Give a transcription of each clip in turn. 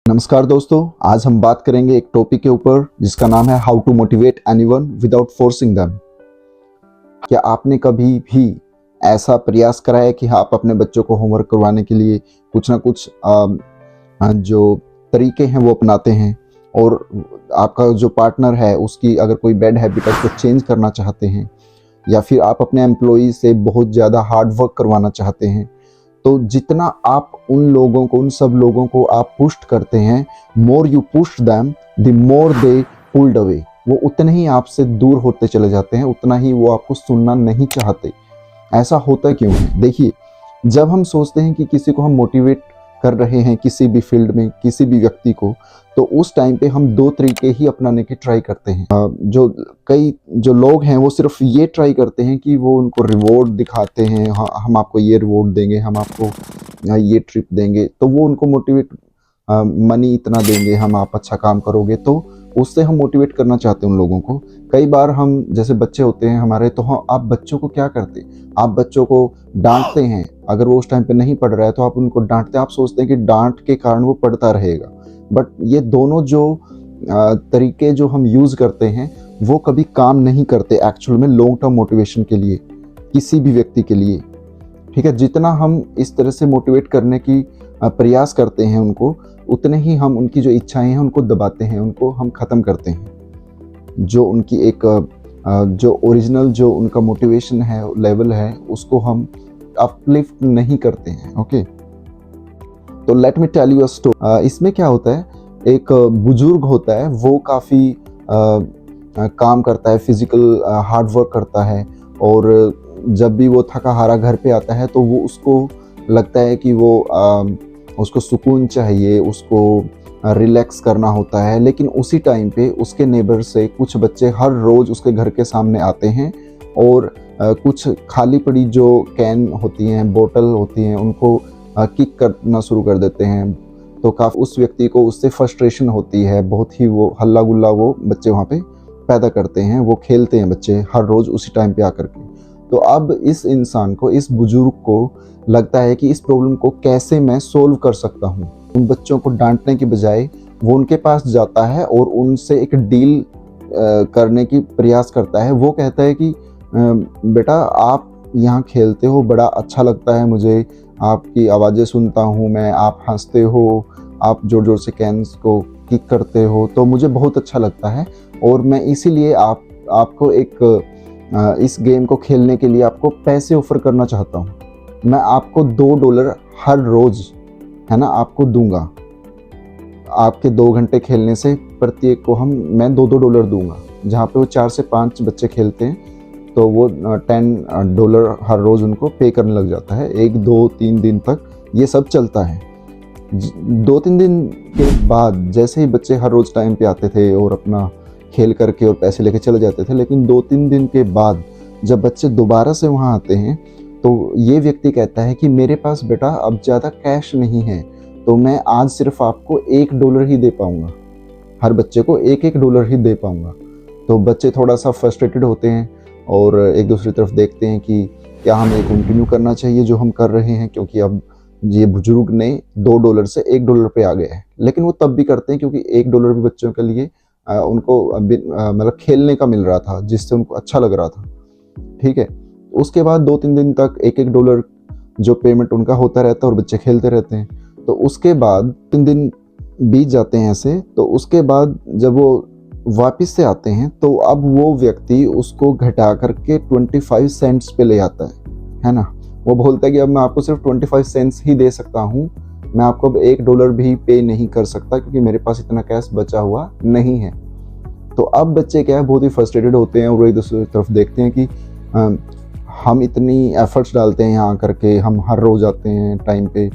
नमस्कार दोस्तों, आज हम बात करेंगे एक टॉपिक के ऊपर जिसका नाम है how to motivate anyone without forcing them. क्या आपने कभी भी ऐसा प्रयास करा है कि आप अपने बच्चों को होमवर्क करवाने के लिए कुछ ना कुछ जो तरीके हैं वो अपनाते हैं, और आपका जो पार्टनर है उसकी अगर कोई बैड हैबिट है उसको चेंज करना चाहते हैं, या फिर आप अपने एम्प्लॉई से बहुत ज़्यादा हार्ड वर्क करवाना चाहते हैं, तो जितना आप उन सब लोगों को आप पुश करते हैं, more you push them the more they pulled away, वो उतने ही आपसे दूर होते चले जाते हैं, उतना ही वो आपको सुनना नहीं चाहते। ऐसा होता क्यों है? देखिए, जब हम सोचते हैं कि किसी को हम मोटिवेट कर रहे हैं किसी भी फील्ड में, किसी भी व्यक्ति को, तो उस टाइम पे हम दो तरीके ही अपनाने की ट्राई करते हैं। जो लोग हैं वो सिर्फ ये ट्राई करते हैं कि वो उनको रिवॉर्ड दिखाते हैं, हाँ हम आपको ये रिवॉर्ड देंगे, हम आपको ये ट्रिप देंगे, तो वो उनको मोटिवेट, मनी इतना देंगे, हम आप अच्छा काम करोगे, तो उससे हम मोटिवेट करना चाहते हैं उन लोगों को। कई बार हम जैसे बच्चे होते हैं हमारे, तो हाँ, आप बच्चों को क्या करते, आप बच्चों को डांटते हैं। अगर वो उस टाइम पे नहीं पढ़ रहा है तो आप उनको डांटते हैं, आप सोचते हैं कि डांट के कारण वो पढ़ता रहेगा। बट ये दोनों जो तरीके जो हम यूज़ करते हैं वो कभी काम नहीं करते एक्चुअल में लॉन्ग टर्म मोटिवेशन के लिए, किसी भी व्यक्ति के लिए। ठीक है, जितना हम इस तरह से मोटिवेट करने की प्रयास करते हैं उनको, उतने ही हम उनकी जो इच्छाएं हैं उनको दबाते हैं, उनको हम ख़त्म करते हैं। जो उनकी एक जो ओरिजिनल जो उनका मोटिवेशन है, लेवल है, उसको हम अपलिफ्ट नहीं करते हैं। ओके, तो let me tell you a story. इसमें क्या होता है, एक बुजुर्ग होता है, वो काफ़ी काम करता है, फिजिकल हार्ड वर्क करता है, और जब भी वो थका हारा घर पे आता है तो वो उसको लगता है कि उसको सुकून चाहिए, उसको रिलैक्स करना होता है। लेकिन उसी टाइम पे उसके नेबर से कुछ बच्चे हर रोज़ उसके घर के सामने आते हैं और कुछ खाली पड़ी जो कैन होती हैं, बोतल होती हैं, उनको किक करना शुरू कर देते हैं। तो काफ़ी उस व्यक्ति को उससे फ्रस्ट्रेशन होती है, बहुत ही वो हल्ला गुल्ला वो बच्चे वहाँ पे पैदा करते हैं, वो खेलते हैं बच्चे हर रोज़ उसी टाइम पे आकर के। तो अब इस इंसान को, इस बुजुर्ग को लगता है कि इस प्रॉब्लम को कैसे मैं सोल्व कर सकता हूँ। उन बच्चों को डांटने के बजाय वो उनके पास जाता है और उनसे एक डील करने की प्रयास करता है। वो कहता है कि बेटा, आप यहाँ खेलते हो, बड़ा अच्छा लगता है मुझे, आपकी आवाज़ें सुनता हूँ मैं, आप हंसते हो, आप ज़ोर ज़ोर से कैन्स को किक करते हो, तो मुझे बहुत अच्छा लगता है, और मैं इसीलिए आपको इस गेम को खेलने के लिए आपको पैसे ऑफ़र करना चाहता हूँ। मैं आपको $2 हर रोज़, है ना, आपको दूंगा। आपके 2 घंटे खेलने से प्रत्येक को मैं $2 दूंगा। जहाँ पे वो 4 से 5 बच्चे खेलते हैं तो वो $10 हर रोज़ उनको पे करने लग जाता है। 1, 2, 3 दिन तक ये सब चलता है। 2-3 दिन के बाद जैसे ही बच्चे हर रोज़ टाइम पे आते थे और अपना खेल करके और पैसे लेके चले जाते थे, लेकिन 2-3 दिन के बाद जब बच्चे दोबारा से वहाँ आते हैं तो ये व्यक्ति कहता है कि मेरे पास बेटा अब ज़्यादा कैश नहीं है, तो मैं आज सिर्फ आपको $1 ही दे पाऊँगा, हर बच्चे को $1 ही दे पाऊँगा। तो बच्चे थोड़ा सा फ्रस्ट्रेटेड होते हैं और एक दूसरी तरफ देखते हैं कि क्या हमें कंटिन्यू करना चाहिए जो हम कर रहे हैं, क्योंकि अब ये बुजुर्ग ने $2 से $1 पे आ गए हैं। लेकिन वो तब भी करते हैं क्योंकि $1 भी बच्चों के लिए उनको मतलब खेलने का मिल रहा था, जिससे उनको अच्छा लग रहा था। ठीक है, उसके बाद 2-3 दिन तक $1 जो पेमेंट उनका होता रहता है और बच्चे खेलते रहते हैं। तो उसके बाद 3 दिन बीत जाते हैं ऐसे। तो उसके बाद जब वो वापस से आते हैं तो अब वो व्यक्ति उसको घटा करके 25 सेंट्स पे ले आता है ना। वो बोलता है कि अब मैं आपको सिर्फ 25 सेंट्स ही दे सकता हूँ, मैं आपको अब $1 भी पे नहीं कर सकता क्योंकि मेरे पास इतना कैश बचा हुआ नहीं है। तो अब बच्चे क्या है, बहुत ही फ्रस्ट्रेटेड होते हैं और एक दूसरी तरफ देखते हैं कि हम इतनी एफर्ट्स डालते हैं यहाँ करके, हम हर रोज़ आते हैं टाइम पे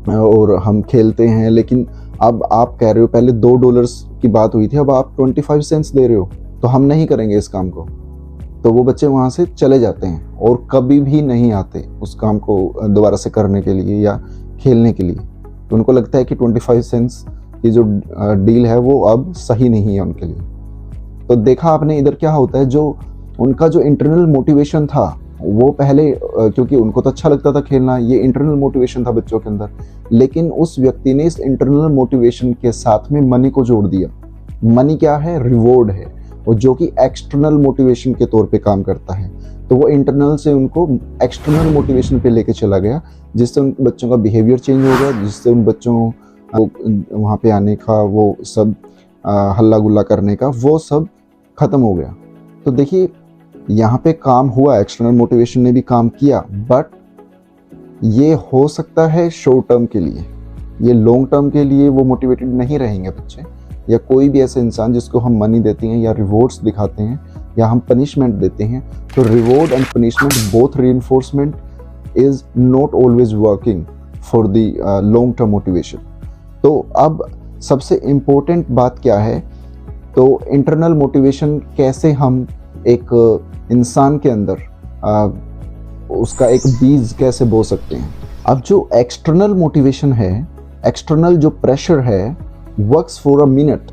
और हम खेलते हैं, लेकिन अब आप कह रहे हो, पहले $2 की बात हुई थी, अब आप 25 सेंट्स दे रहे हो, तो हम नहीं करेंगे इस काम को। तो वो बच्चे वहाँ से चले जाते हैं और कभी भी नहीं आते उस काम को दोबारा से करने के लिए या खेलने के लिए। तो उनको लगता है कि 25 सेंट्स की जो डील है वो अब सही नहीं है उनके लिए। तो देखा आपने इधर क्या होता है, जो उनका जो इंटरनल मोटिवेशन था वो पहले क्योंकि उनको तो अच्छा लगता था खेलना, ये इंटरनल मोटिवेशन था बच्चों के अंदर, लेकिन उस व्यक्ति ने इस इंटरनल मोटिवेशन के साथ में मनी को जोड़ दिया। मनी क्या है? रिवॉर्ड है, और जो कि एक्सटर्नल मोटिवेशन के तौर पे काम करता है। तो वो इंटरनल से उनको एक्सटर्नल मोटिवेशन पे लेके चला गया, जिससे उन बच्चों का बिहेवियर चेंज हो गया, जिससे उन बच्चों को वहाँ पे आने का, वो सब हल्ला गुल्ला करने का, वो सब खत्म हो गया। तो देखिए यहाँ पे काम हुआ, एक्सटर्नल मोटिवेशन ने भी काम किया, बट ये हो सकता है शॉर्ट टर्म के लिए, ये लॉन्ग टर्म के लिए वो मोटिवेटेड नहीं रहेंगे बच्चे, या कोई भी ऐसा इंसान जिसको हम मनी देते हैं या रिवॉर्ड्स दिखाते हैं या हम पनिशमेंट देते हैं। तो reward and punishment both reinforcement is not always working for the long term motivation. तो अब सबसे इम्पोर्टेंट बात क्या है? तो इंटरनल मोटिवेशन कैसे हम एक इंसान के अंदर उसका एक बीज कैसे बो सकते हैं। अब जो एक्सटर्नल मोटिवेशन है, एक्सटर्नल जो प्रेशर है, works for a minute.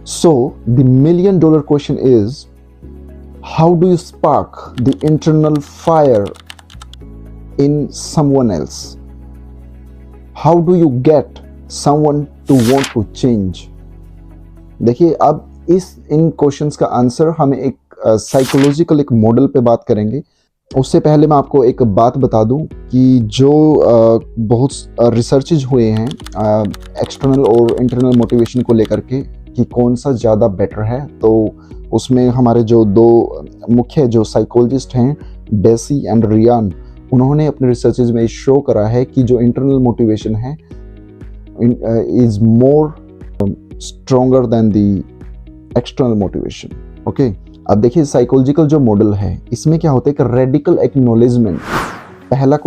So the $1,000,000 question is, how do you spark the internal fire in someone else? How do you get someone to want to change? देखिए अब इन questions का answer हमें एक psychological एक model पे बात करेंगे। उससे पहले मैं आपको एक बात बता दूं कि जो बहुत रिसर्चेज हुए हैं एक्सटर्नल और इंटरनल मोटिवेशन को लेकर के कि कौन सा ज़्यादा बेटर है, तो उसमें हमारे जो दो मुख्य जो साइकोलॉजिस्ट हैं, डेसी एंड रियान, उन्होंने अपने रिसर्चेज में शो करा है कि जो इंटरनल मोटिवेशन है is more stronger then the external motivation. Okay, अब देखिए साइकोलॉजिकल जो मॉडल है, इसमें क्या होता है कि रेडिकल एक्नॉलेजमेंट, पहला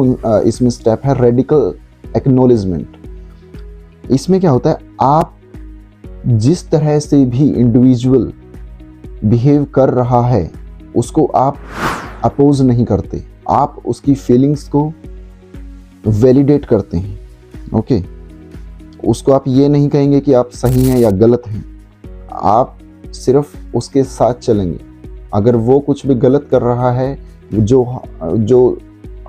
इसमें स्टेप है रेडिकल एक्नॉलेजमेंट। इसमें क्या होता है, आप जिस तरह से भी इंडिविजुअल बिहेव कर रहा है उसको आप अपोज नहीं करते, आप उसकी फीलिंग्स को वैलिडेट करते हैं। ओके, उसको आप ये नहीं कहेंगे कि आप सही हैं या गलत हैं, आप सिर्फ उसके साथ चलेंगे। अगर वो कुछ भी गलत कर रहा है, जो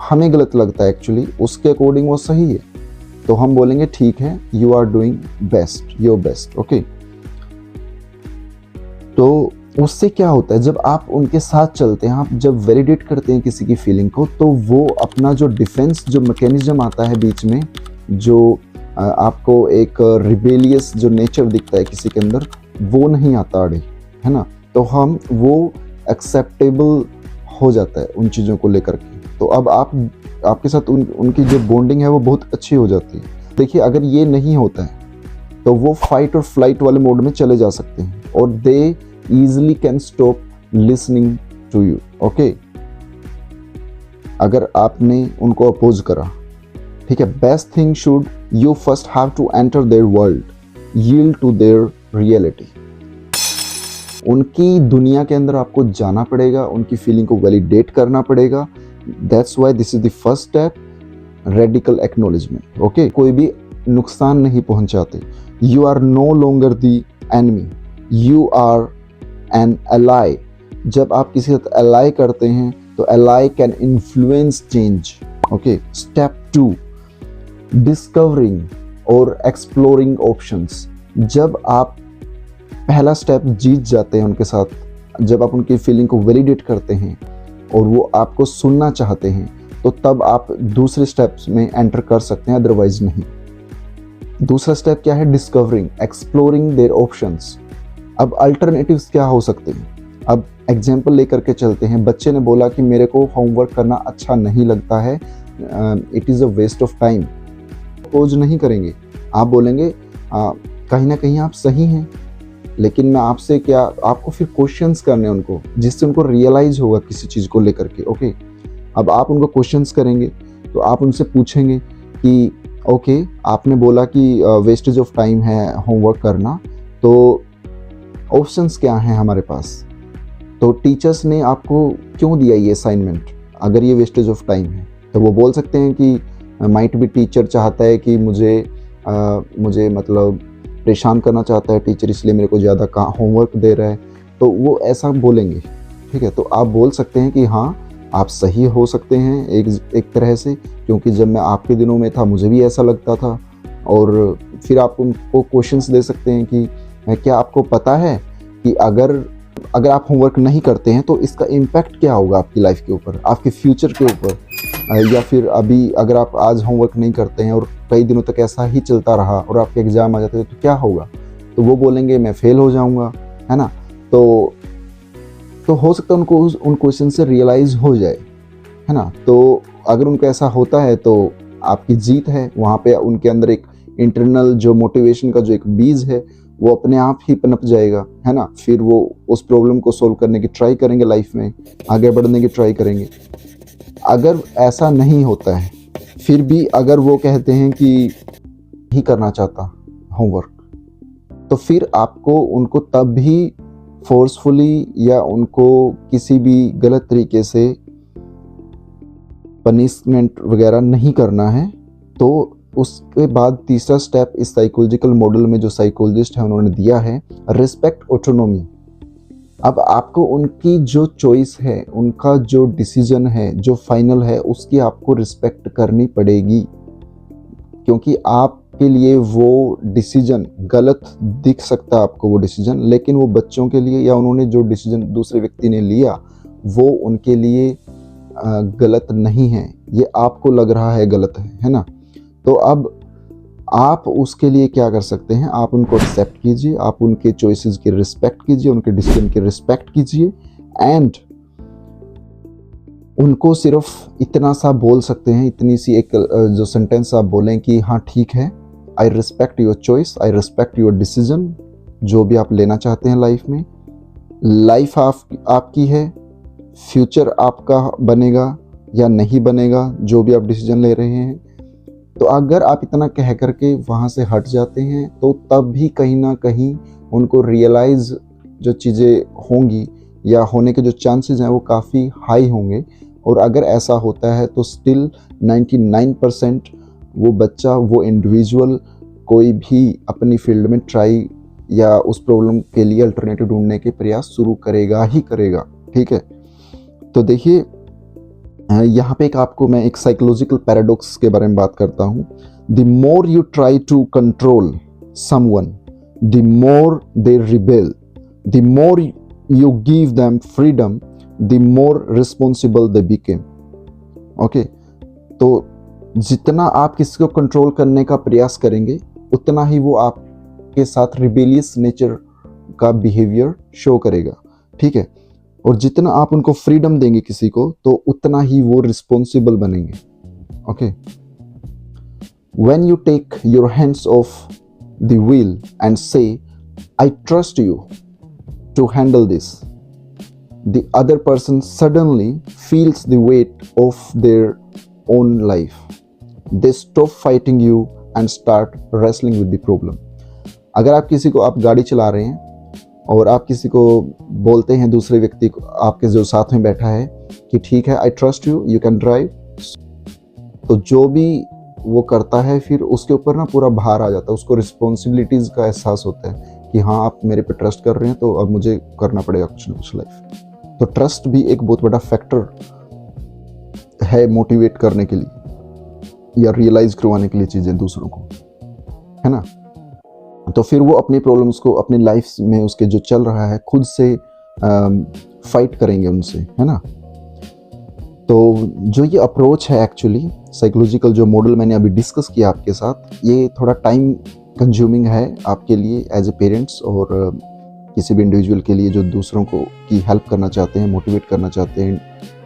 हमें गलत लगता है एक्चुअली, उसके अकॉर्डिंग वो सही है, तो हम बोलेंगे ठीक है, you are doing best, your best. Okay, तो उससे क्या होता है, जब आप उनके साथ चलते हैं, आप जब वैलिडेट करते हैं किसी की फीलिंग को, तो वो अपना जो डिफेंस जो मैकेनिज्म आता है बीच में, जो आपको एक रिबेलियस जो नेचर दिखता है किसी के अंदर, वो नहीं आता आड़े, है ना। तो हम वो एक्सेप्टेबल हो जाता है उन चीज़ों को लेकर के। तो अब आपके साथ उनकी जो बॉन्डिंग है वो बहुत अच्छी हो जाती है। देखिए अगर ये नहीं होता है तो वो फाइट और फ्लाइट वाले मोड में चले जा सकते हैं, और they easily can stop listening to you. Okay, अगर आपने उनको अपोज करा, ठीक है, best thing should you first have to enter their world, yield to their reality. उनकी दुनिया के अंदर आपको जाना पड़ेगा, उनकी फीलिंग को वैलिडेट करना पड़ेगा। That's why this is the first step, radical acknowledgement. Okay, कोई भी नुकसान नहीं पहुंचाते। You are no longer the enemy, you are an ally. जब आप किसी के साथ एलाई करते हैं तो ally can influence change. Okay, step 2, discovering और एक्सप्लोरिंग ऑप्शंस। जब आप पहला स्टेप जीत जाते हैं उनके साथ, जब आप उनकी फीलिंग को वैलिडेट करते हैं और वो आपको सुनना चाहते हैं, तो तब आप दूसरे स्टेप्स में एंटर कर सकते हैं, अदरवाइज नहीं। दूसरा स्टेप क्या है, डिस्कवरिंग, एक्सप्लोरिंग देयर ऑप्शंस। अब अल्टरनेटिव्स क्या हो सकते हैं। अब एग्जाम्पल लेकर के चलते हैं। बच्चे ने बोला कि मेरे को होमवर्क करना अच्छा नहीं लगता है, it is a waste of time. Oppose नहीं करेंगे, आप बोलेंगे कहीं ना कहीं आप सही हैं, लेकिन मैं आपसे क्या, आपको फिर क्वेश्चंस करने हैं उनको, जिससे उनको रियलाइज होगा किसी चीज़ को लेकर के। ओके, अब आप उनको क्वेश्चंस करेंगे तो आप उनसे पूछेंगे कि ओके, आपने बोला कि वेस्टेज ऑफ टाइम है होमवर्क करना, तो ऑप्शंस क्या हैं हमारे पास, तो टीचर्स ने आपको क्यों दिया ये असाइनमेंट अगर ये वेस्टेज ऑफ टाइम है। तो वो बोल सकते हैं कि माइट भी टीचर चाहता है कि मुझे मतलब परेशान करना चाहता है टीचर, इसलिए मेरे को ज़्यादा होमवर्क दे रहा है, तो वो ऐसा बोलेंगे। ठीक है, तो आप बोल सकते हैं कि हाँ, आप सही हो सकते हैं एक तरह से, क्योंकि जब मैं आपके दिनों में था मुझे भी ऐसा लगता था। और फिर आप उनको क्वेश्चंस दे सकते हैं कि क्या आपको पता है कि अगर आप होमवर्क नहीं करते हैं तो इसका इम्पैक्ट क्या होगा आपकी लाइफ के ऊपर, आपके फ्यूचर के ऊपर। या फिर अभी अगर आप आज होमवर्क नहीं करते हैं और कई दिनों तक ऐसा ही चलता रहा और आपके एग्ज़ाम आ जाते हैं तो क्या होगा? तो वो बोलेंगे मैं फेल हो जाऊंगा, है ना। तो हो सकता है उनको उन क्वेश्चन से रियलाइज़ हो जाए, है ना। तो अगर उनको ऐसा होता है तो आपकी जीत है। वहाँ पे उनके अंदर एक इंटरनल जो मोटिवेशन का जो एक बीज है वो अपने आप ही पनप जाएगा, है ना। फिर वो उस प्रॉब्लम को सोल्व करने की ट्राई करेंगे, लाइफ में आगे बढ़ने की ट्राई करेंगे। अगर ऐसा नहीं होता है, फिर भी अगर वो कहते हैं कि नहीं करना चाहता होमवर्क, तो फिर आपको उनको तब भी फोर्सफुली या उनको किसी भी गलत तरीके से पनिशमेंट वगैरह नहीं करना है। तो उसके बाद तीसरा स्टेप इस साइकोलॉजिकल मॉडल में जो साइकोलॉजिस्ट है उन्होंने दिया है, रिस्पेक्ट ऑटोनॉमी। अब आपको उनकी जो चॉइस है, उनका जो डिसीजन है, जो फाइनल है, उसकी आपको रिस्पेक्ट करनी पड़ेगी, क्योंकि आपके लिए वो डिसीजन गलत दिख सकता है आपको वो डिसीजन, लेकिन वो बच्चों के लिए या उन्होंने जो डिसीजन दूसरे व्यक्ति ने लिया वो उनके लिए गलत नहीं है, ये आपको लग रहा है गलत है ना। तो अब आप उसके लिए क्या कर सकते हैं, आप उनको एक्सेप्ट कीजिए, आप उनके चॉइसेस की रिस्पेक्ट कीजिए, उनके डिसीजन की रिस्पेक्ट कीजिए एंड उनको सिर्फ इतना सा बोल सकते हैं, इतनी सी एक जो सेंटेंस आप बोलें कि हाँ ठीक है, I respect your choice, I respect your decision, जो भी आप लेना चाहते हैं लाइफ में। लाइफ आपकी है, फ्यूचर आपका बनेगा या नहीं बनेगा, जो भी आप डिसीजन ले रहे हैं। तो अगर आप इतना कह करके वहाँ से हट जाते हैं तो तब भी कहीं ना कहीं उनको रियलाइज़ जो चीज़ें होंगी या होने के जो चांसेस हैं वो काफ़ी हाई होंगे। और अगर ऐसा होता है तो स्टिल 99% वो बच्चा, वो इंडिविजुअल कोई भी अपनी फील्ड में ट्राई या उस प्रॉब्लम के लिए अल्टरनेटिव ढूंढने के प्रयास शुरू करेगा ही करेगा। ठीक है, तो देखिए यहाँ पे आपको मैं एक साइकोलॉजिकल पैराडॉक्स के बारे में बात करता हूँ। The more you try to control someone, the more they rebel, the more you give them freedom, the more responsible they became. Okay, तो जितना आप किसी को कंट्रोल करने का प्रयास करेंगे उतना ही वो आपके साथ रिबेलियस नेचर का बिहेवियर शो करेगा। ठीक है, और जितना आप उनको फ्रीडम देंगे किसी को तो उतना ही वो रिस्पॉन्सिबल बनेंगे। Okay, when you take your hands off the wheel and say I trust you to handle this, the other person suddenly feels the weight of their own life, they stop fighting you and start wrestling with the problem. अगर आप किसी को, आप गाड़ी चला रहे हैं और आप किसी को बोलते हैं, दूसरे व्यक्ति को, आपके जो साथ में बैठा है, कि ठीक है आई trust you, you can drive, तो जो भी वो करता है फिर उसके ऊपर ना पूरा भार आ जाता है, उसको रिस्पॉन्सिबिलिटीज़ का एहसास होता है कि हाँ आप मेरे पे ट्रस्ट कर रहे हैं तो अब मुझे करना पड़ेगा कुछ ना कुछ लाइफ। तो ट्रस्ट भी एक बहुत बड़ा फैक्टर है मोटिवेट करने के लिए या रियलाइज करवाने के लिए चीज़ें दूसरों को, है ना। तो फिर वो अपनी प्रॉब्लम्स को अपनी लाइफ में उसके जो चल रहा है खुद से फाइट करेंगे उनसे, है ना। तो जो ये अप्रोच है एक्चुअली साइकोलॉजिकल जो मॉडल मैंने अभी डिस्कस किया आपके साथ, ये थोड़ा टाइम कंज्यूमिंग है आपके लिए एज ए पेरेंट्स और किसी भी इंडिविजुअल के लिए जो दूसरों को की हेल्प करना चाहते हैं, मोटिवेट करना चाहते हैं,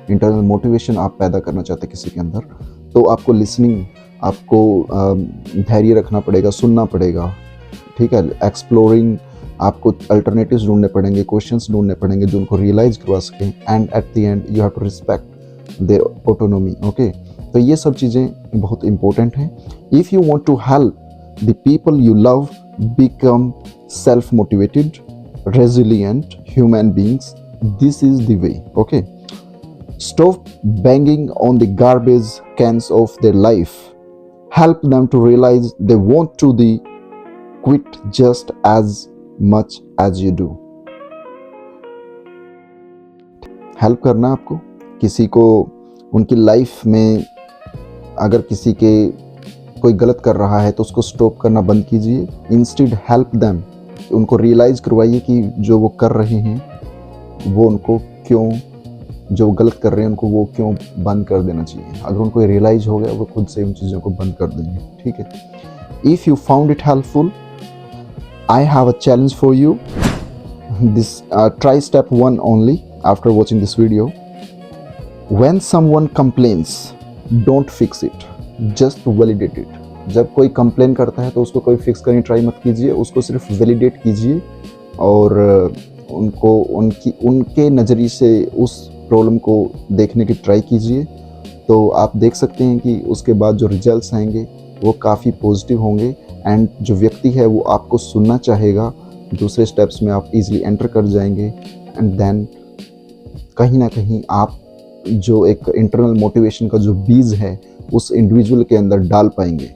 इंटरनल मोटिवेशन आप पैदा करना चाहते हैं किसी के अंदर। तो आपको लिसनिंग, आपको धैर्य रखना पड़ेगा, सुनना पड़ेगा, ठीक है, एक्सप्लोरिंग, आपको अल्टरनेटिव्स ढूंढने पड़ेंगे, क्वेश्चंस ढूंढने पड़ेंगे जो उनको रियलाइज करवा सकें, and at the end you have to respect their autonomy. Okay, तो ये सब चीज़ें बहुत इंपॉर्टेंट हैं। If you want to help the people you love become self motivated, resilient human beings, this is the way. Okay, stop banging on the garbage cans of their life, help them to realize they want to quit just as much as you do। Help करना आपको, किसी को उनकी life में अगर किसी के कोई गलत कर रहा है तो उसको स्टॉप करना बंद कीजिए। इंस्टेड हेल्प देम, उनको रियलाइज़ करवाइए कि जो वो कर रहे हैं वो उनको क्यों, जो गलत कर रहे हैं उनको वो क्यों बंद कर देना चाहिए। अगर उनको रियलाइज़ हो गया वो खुद से उन चीज़ों को बंद कर देंगे, ठीक है। If you found it helpful, I have a challenge for you. This try step 1 only after watching this video. When someone complains, don't fix it, just validate it. जब कोई कंप्लेन करता है तो उसको कोई फिक्स करने ट्राई मत कीजिए, उसको सिर्फ वैलिडेट कीजिए और उनको उनके नज़रिए से उस प्रॉब्लम को देखने की ट्राई कीजिए। तो आप देख सकते हैं कि उसके बाद जो रिजल्ट्स आएंगे वो काफ़ी पॉजिटिव होंगे एंड जो व्यक्ति है वो आपको सुनना चाहेगा। दूसरे स्टेप्स में आप इजीली एंटर कर जाएंगे एंड देन कहीं ना कहीं आप जो एक इंटरनल मोटिवेशन का जो बीज है उस इंडिविजुअल के अंदर डाल पाएंगे।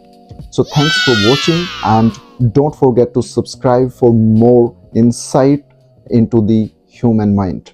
So thanks for watching and don't forget to subscribe for more insight into the human mind.